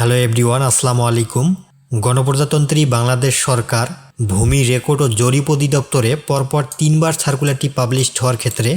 Hello everyone, আসসালামু আলাইকুম। গণপ্রজাতন্ত্রী বাংলাদেশ সরকার ভূমি রেকর্ড ও জরিপ অধিদপ্তরে পরপর 3বার সার্কুলারটি পাবলিশ হওয়ার ক্ষেত্রে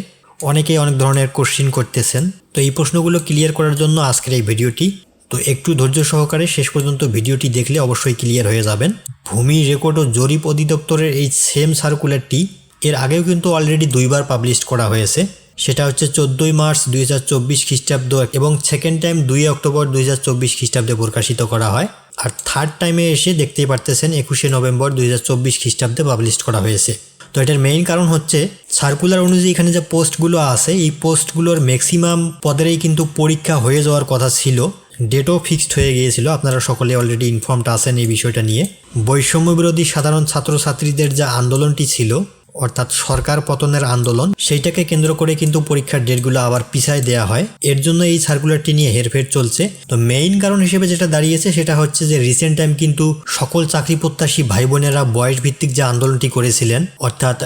অনেকেই অনেক ধরনের কোশ্চিন করতেছেন। তো এই প্রশ্নগুলো ক্লিয়ার করার জন্য আজকের এই ভিডিওটি। তো একটু ধৈর্য সহকারে শেষ পর্যন্ত ভিডিওটি দেখলে অবশ্যই ক্লিয়ার হয়ে যাবেন। ভূমি রেকর্ড ও জরিপ অধিদপ্তরের এই সেম সার্কুলারটি এর আগেও কিন্তু অলরেডি 2বার পাবলিশ করা হয়েছে। সেটা হচ্ছে 14 মার্চ 2024 খ্রিস্টাব্দ এবং সেকেন্ড টাইম 2 অক্টোবর 2024 খ্রিস্টাব্দে প্রকাশিত করা হয়। আর থার্ড টাইমে এসে দেখতেই পারতেছেন 21শে নভেম্বর 2024 খ্রিস্টাব্দে পাবলিশ করা হয়েছে। তো এটার মেইন কারণ হচ্ছে সার্কুলার অনুযায়ী এখানে যে পোস্টগুলো আছে এই পোস্টগুলোর ম্যাক্সিমাম পদেরই কিন্তু পরীক্ষা হয়ে যাওয়ার কথা ছিল। ডেটও ফিক্সড হয়ে গিয়েছিল। আপনারা সকলে অলরেডি ইনফর্মড আছেন এই বিষয়টা নিয়ে। বৈষম্য বিরোধী সাধারণ ছাত্রছাত্রীদের যে আন্দোলনটি ছিল, অর্থাৎ সরকার পতনের আন্দোলন, সেইটাকে কেন্দ্র করে কিন্তু পরীক্ষার ডেটগুলো আবার পিছায় দেওয়া হয়। এর জন্য এই সার্কুলারটি নিয়ে হেরফের চলছে। তো মেইন কারণ হিসেবে যেটা দাঁড়িয়েছে সেটা হচ্ছে যে রিসেন্ট টাইম কিন্তু সকল চাকরি প্রত্যাশী ভাই বোনেরা বয়স ভিত্তিক যে আন্দোলনটি করেছিলেন, অর্থাৎ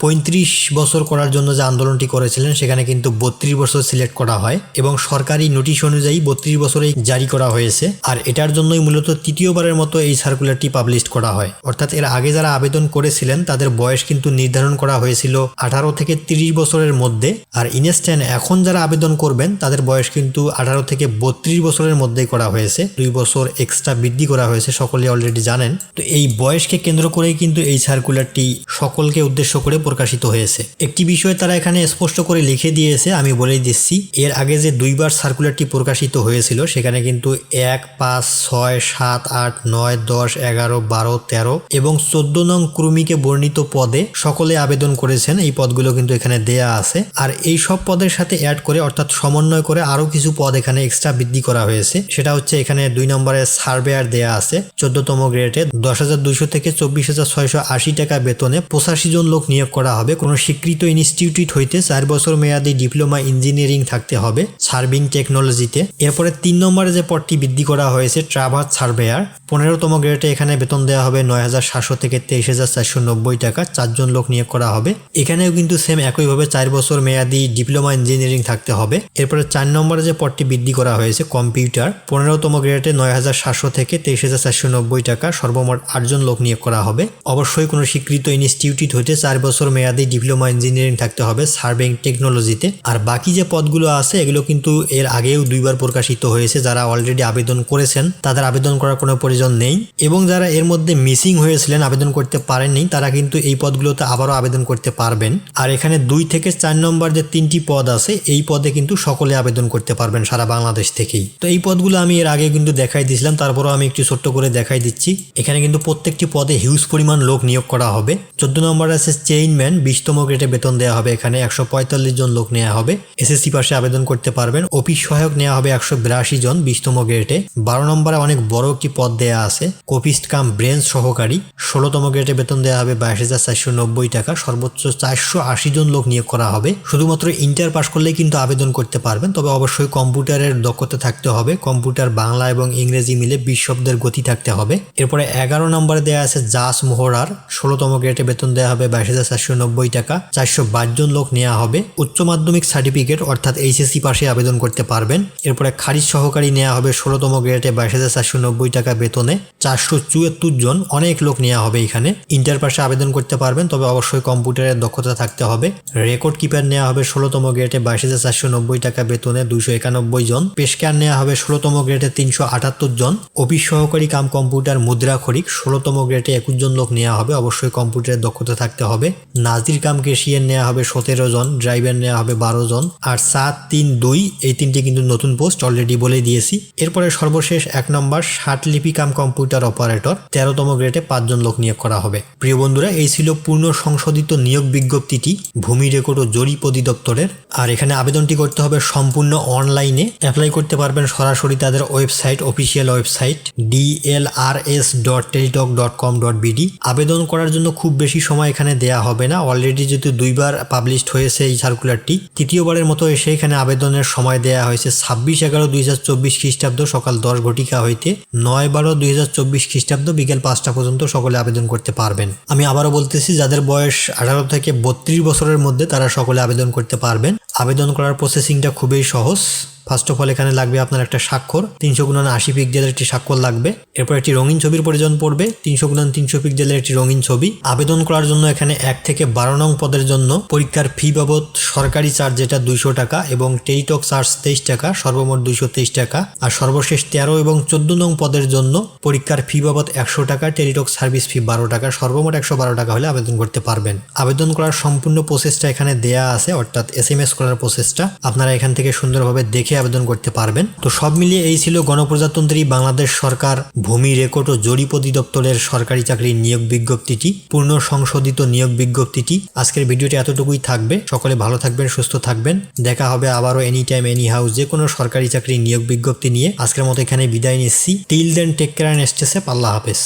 35 বছর করার জন্য যে আন্দোলনটি করেছিলেন, সেখানে কিন্তু 32 বছর সিলেক্ট করা হয় এবং সরকারি নোটিশ অনুযায়ী 32 বছরেই জারি করা হয়েছে। আর এটার জন্যই মূলত তৃতীয়বারের মতো এই সার্কুলারটি পাবলিশ করা হয়। অর্থাৎ এর আগে যারা আবেদন করেছিলেন তাদের বয়স কিন্তু নির্ধারণ করা হয়েছিল 18 থেকে 30 বছরের মধ্যে। আর ইনস্ট্যান্ট এখন যারা আবেদন করবেন তাদের বয়স কিন্তু 18 থেকে 32 বছরের মধ্যেই করা হয়েছে। 2 বছর এক্সট্রা বৃদ্ধি করা হয়েছে, সকলে অলরেডি জানেন। তো এই বয়সকে কেন্দ্র করেই কিন্তু এই সার্কুলারটি সকলকে উদ্দেশ্য করে প্রকাশিত হয়েছে। একটি বিষয় তারা এখানে স্পষ্ট করে লিখে দিয়েছে, আমি বলেই দিচ্ছি। এর আগে যে 2বার সার্কুলারটি প্রকাশিত হয়েছিল সেখানে কিন্তু 1, 5, 6, 7, 8, 9, 10, 11, 12, 13 এবং 14 নং ক্রমিকে বর্ণিত পদে সকলে আবেদন করেছেন। এই পদগুলো কিন্তু এখানে দেয়া আছে। আর এই সব পদের সাথে অ্যাড করে, অর্থাৎ সমন্বয় করে আরো কিছু পদ এখানে এক্সট্রা বৃদ্ধি করা হয়েছে। সেটা হচ্ছে এখানে 2 নম্বরে সার্ভেয়ার দেয়া আছে 14তম গ্রেডে 10,200 থেকে 24,680 টাকা বেতনে 85 জন লোক নিয়োগ করা হবে। কোনো স্বীকৃত ইনস্টিটিউট হইতে 4 বছর মেয়াদী ডিপ্লোমা ইঞ্জিনিয়ারিং থাকতে হবে সার্ভিং টেকনোলজিতে। এরপরে 3 নম্বরে যে পদটি বৃদ্ধি করা হয়েছে ট্রাভার্স সার্ভেয়ার 15তম গ্রেডে এখানে বেতন দেওয়া হবে 9,700 থেকে 23,490 টাকা। 4 জন লোক নিয়োগ করা হবে। এখানেও কিন্তু সেম একইভাবে 4 বছর মেয়াদী ডিপ্লোমা ইঞ্জিনিয়ারিং থাকতে হবে। এরপরে 4 নম্বরে যে পদটি বৃদ্ধি করা হয়েছে কম্পিউটার 15তম গ্রেডে 9,700 থেকে 23,490 টাকা। সর্বমোট 8 জন লোক নিয়োগ করা হবে। অবশ্যই কোনো স্বীকৃত ইনস্টিটিউট হইতে 4 বছর মেয়াদী ডিপ্লোমা ইঞ্জিনিয়ারিং থাকতে হবে সার্ভিং টেকনোলজিতে। আর বাকি যে পদগুলো আছে এগুলো কিন্তু এর আগেও 2বার প্রকাশিত হয়েছে। যারা অলরেডি আবেদন করেছেন তাদের আবেদন করার কোনো প্রয়োজন নেই, এবং যারা এর মধ্যে মিসিং হয়েছিলেন আবেদন করতে পারেননি তারা কিন্তু এই পদগুলোতে আবারও আবেদন করতে পারবেন। আর এখানে 2 থেকে 4 নম্বর যে 3টি পদ আছে এই পদে কিন্তু সকলে আবেদন করতে পারবেন সারা বাংলাদেশ থেকেই। তো এই পদগুলো আমি এর আগে কিন্তু দেখাই দিয়েছিলাম, তারপরও আমি একটু ছোট্ট করে দেখাই দিচ্ছি। এখানে কিন্তু প্রত্যেকটি পদে হিউজ পরিমাণ লোক নিয়োগ করা হবে। 14 নম্বর আছে চেইনম্যান 20তম গ্রেডে বেতন দেওয়া হবে। এখানে 145 জন লোক নেওয়া হবে। এসএসসি পাশে আবেদন করতে পারবেন। অফিস সহায়ক নেওয়া হবে 182 জন 20তম গ্রেডে। 12 নম্বরে অনেক বড় একটি পদ দেওয়া আছে কপিস্ট কাম ব্রেঞ্চ সহকারী 16তম গ্রেডে বেতন দেওয়া হবে 22,490 টাকা। সর্বোচ্চ 480 জন লোক নিয়োগ করা হবে। শুধুমাত্র ইন্টার পাস করলেই কিন্তু আবেদন করতে পারবেন, তবে অবশ্যই কম্পিউটারের দক্ষতা থাকতে হবে। কম্পিউটার বাংলা এবং ইংরেজি মিলে 20 শব্দের গতি থাকতে হবে। এরপরে 11 নম্বরে দেওয়া আছে জাস মোহরার 16তম গ্রেডে বেতন দেওয়া হবে 22,490 টাকা। 422 জন লোক নেওয়া হবে। উচ্চ মাধ্যমিক সার্টিফিকেট অর্থাৎ এইচএসসি পাশে আবেদন করতে পারবেন। এরপরে খারিজ সহকারী নেওয়া হবে 16তম গ্রেডে 22,490 টাকা বেতনে 474 জন। অনেক লোক নেওয়া হবে এখানে। ইন্টার পাশে আবেদন করতে পারবেন, তবে অবশ্যই কম্পিউটারের দক্ষতা থাকতে হবে। রেকর্ড কিপার নেওয়া হবে 16তম গ্রেডে 22,490 টাকা বেতনে 291 জন। পেশকার নেওয়া হবে 16তম গ্রেডে 378 জন। অফিস সহকারী কাম কম্পিউটার মুদ্রা খরিক 16তম গ্রেডে 21 জন লোক নেওয়া হবে। অবশ্যই কম্পিউটারের দক্ষতা থাকতে হবে। নাজির কাম কেশিয়ার নেওয়া হবে 17 জন। ড্রাইভার নেওয়া হবে 12 জন। আর 7, 3, 2 এই 3টি কিন্তু নতুন পোস্ট অলরেডি বলে দিয়েছি। এরপরে সর্বশেষ 1 নম্বর ষাটলিপি কাম কম্পিউটার অপারেটর 13তম গ্রেডে 5 জন লোক নিয়োগ করা হবে। প্রিয় বন্ধুরা, এই ছিল পূর্ণ সংশোধিত নিয়োগ বিজ্ঞপ্তিটি ভূমি রেকর্ড ও জরিপ অধিদপ্তরের। আর এখানে আবেদনটি করতে হবে সম্পূর্ণ অনলাইনে। অ্যাপ্লাই করতে পারবেন সরাসরি তাদের ওয়েবসাইট, অফিসিয়াল ওয়েবসাইট dlrs.teletalk.com.bd। আবেদন করার জন্য খুব বেশি সময় এখানে দেয়া হবে না। অলরেডি যেহেতু 2বার পাবলিশড হয়েছে এই সার্কুলারটি, তৃতীয়বারের মতো এসে এখানে আবেদনের সময় দেয়া হয়েছে 26/11/2024 খ্রিস্টাব্দ সকাল 10 ঘটিকা হইতে 9/12/2024 খ্রিস্টাব্দ বিকেল 5টা পর্যন্ত সকলে আবেদন করতে পারবেন। আমি আবারও বলতেছি, যাদের বয়স 18 থেকে 32 বছরের মধ্যে তারা সকলে আবেদন করতে পারবেন। আবেদন করার প্রসেসিংটা খুবই সহজ। ফার্স্ট অফ অল এখানে লাগবে আপনার একটা স্বাক্ষর, 300x80 পিক্সেলের একটি স্বাক্ষর লাগবে। এরপর একটি রঙিন ছবির প্রয়োজন পড়বে, 300x300 পিক্সেলের একটি রঙিন ছবি। আবেদন করার জন্য এখানে 1 থেকে 12 নং পদের জন্য পরীক্ষার ফি বাবদ সরকারি চার্জ যেটা 200 টাকা এবং টেলিটক চার্জ 23 টাকা, সর্বমোট 223 টাকা। আর সর্বশেষ 13 এবং 14 নং পদের জন্য পরীক্ষার ফি বাবদ 100 টাকা, টেলিটক সার্ভিস ফি 12 টাকা, সর্বমোট 112 টাকা হলে আবেদন করতে পারবেন। আবেদন করার সম্পূর্ণ প্রসেসটা এখানে দেয়া আছে, অর্থাৎ SMS করার প্রসেসটা আপনারা এখান থেকে সুন্দরভাবে দেখে আবেদন করতে পারবেন। তো সব মিলিয়ে এই ছিল গণপ্রজাতন্ত্রী বাংলাদেশ সরকার ভূমি রেকর্ড ও জরিপ অধিদপ্তরের সরকারি চাকরির নিয়োগ বিজ্ঞপ্তিটি, পূর্ণ সংশোধিত নিয়োগ বিজ্ঞপ্তিটি। আজকের ভিডিওটি এতটুকুই থাকবে। সকলে ভালো থাকবেন, সুস্থ থাকবেন। দেখা হবে আবারও এনি টাইম এনি হাউ যে কোনো সরকারি চাকরির নিয়োগ বিজ্ঞপ্তি নিয়ে। আজকের মতো এখানে বিদায় নিচ্ছি। Till then take care and stay safe. আল্লাহ হাফেজ।